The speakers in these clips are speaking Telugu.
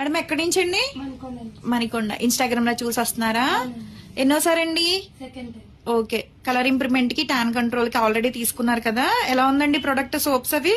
మేడం ఎక్కడి నుంచి అండి? మణికొండ. ఇన్స్టాగ్రామ్ లో చూసి వస్తున్నారా? ఎన్నోసారండి? ఓకే. కలర్ ఇంప్రూవ్మెంట్ కి, ట్యాన్ కంట్రోల్ కి ఆల్రెడీ తీసుకున్నారు కదా, ఎలా ఉందండి ప్రొడక్ట్? సోప్స్ అవి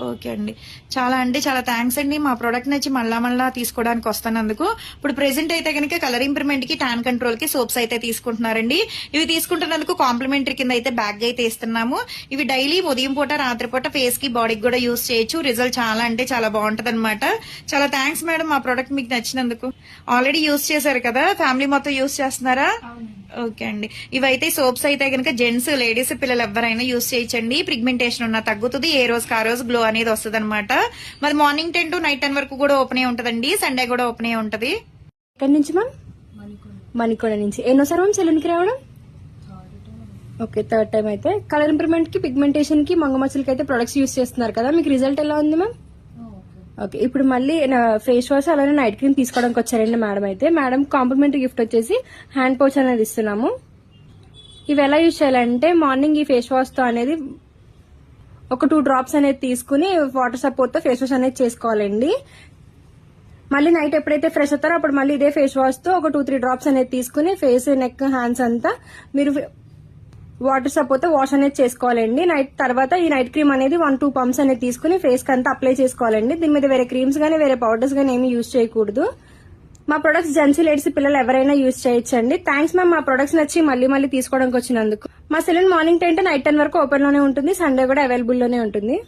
ఓకే అండి. చాలా అంటే చాలా థ్యాంక్స్ అండి. మా ప్రొడక్ట్ నచ్చి మళ్ళా తీసుకోవడానికి వస్తానందుకు. ఇప్పుడు ప్రెసెంట్ అయితే కనుక కలర్ ఇంప్రూవ్మెంట్ కి, ట్యాన్ కంట్రోల్ కి సోప్స్ అయితే తీసుకుంటున్నారండి. ఇవి తీసుకుంటున్నందుకు కాంప్లిమెంటరీ కింద అయితే బ్యాగ్ అయితే ఇస్తున్నాము. ఇవి డైలీ ఉదయం పూట, రాత్రి పూట ఫేస్ కి, బాడీకి కూడా యూజ్ చేయొచ్చు. రిజల్ట్ చాలా అంటే చాలా బాగుంటది అనమాట. చాలా థ్యాంక్స్ మేడం, మా ప్రొడక్ట్ మీకు నచ్చినందుకు. ఆల్రెడీ యూజ్ చేశారు కదా, ఫ్యామిలీ మొత్తం యూజ్ చేస్తున్నారా? ఓకే అండి. ఇవైతే సోప్స్ అయితే కనుక జెంట్స్, లేడీస్, పిల్లలు ఎవరైనా యూజ్ చేయొచ్చండి. పిగ్మెంటేషన్ ఉన్నా తగ్గుతుంది. ఏ రోజుకి ఆ రోజు గ్లో అనేది వస్తుంది అనమాట. మరి మార్నింగ్ 10 to నైట్ 10 వరకు కూడా ఓపెన్ అయి ఉంటదండి. సండే కూడా ఓపెన్ అయి ఉంటది. ఎక్కడి నుంచి మ్యామ్? మణికొండ నుంచి. ఎన్నోసారి మ్యామ్ సెలూన్ కి రావడం? Okay, third time. అయితే కలర్ ఇంప్రూవ్మెంట్ కి, పిగ్మెంటేషన్ కి, మంగమచ్చలకి అయితే ప్రొడక్ట్స్ యూజ్ చేస్తున్నారు కదా, మీకు రిజల్ట్ ఎలా ఉంది మ్యామ్? ఓకే, ఇప్పుడు మళ్ళీ ఫేస్ వాష్ అలానే నైట్ క్రీమ్ తీసుకోవడానికి వచ్చారండి మేడం. అయితే మేడం కాంప్లిమెంటరీ గిఫ్ట్ వచ్చేసి హ్యాండ్ పౌచ్ అనేది ఇస్తున్నాము. ఇవి ఎలా యూజ్ చేయాలంటే, మార్నింగ్ ఈ ఫేస్ వాష్ తో అనేది ఒక 2 drops అనేది తీసుకుని వాటర్ సపోర్ట్ తో ఫేస్ వాష్ అనేది చేసుకోవాలండి. మళ్ళీ నైట్ ఎప్పుడైతే ఫ్రెష్ అవుతారో అప్పుడు మళ్ళీ ఇదే ఫేస్ వాష్ తో ఒక 2-3 drops అనేది తీసుకుని ఫేస్, నెక్, హ్యాండ్స్ అంతా మీరు వాటర్ సపోర్ట్ తో వాష్ అనేది చేసుకోవాలండి. నైట్ తర్వాత ఈ నైట్ క్రీమ్ అనేది 1-2 pumps అనేది తీసుకుని ఫేస్ కి అంతా అప్లై చేసుకోవాలండి. దీని మీద వేరే క్రీమ్స్ గానీ, వేరే పౌడర్స్ గానీ ఏమీ యూజ్ చేయకూడదు. మా ప్రొడక్ట్స్ జెంట్స్, లేడీస్, పిల్లలు ఎవరైనా యూజ్ చేయొచ్చండి. థ్యాంక్స్ మ్యామ్, మా ప్రొడక్ట్స్ నచ్చి మళ్ళీ తీసుకోవడానికి వచ్చినందుకు. మా సెలూన్ మార్నింగ్ 10 to నైట్ 10 వరకు ఓపెన్ లోనే ఉంటుంది. సండే కూడా అవైలబుల్ లోనే ఉంటుంది.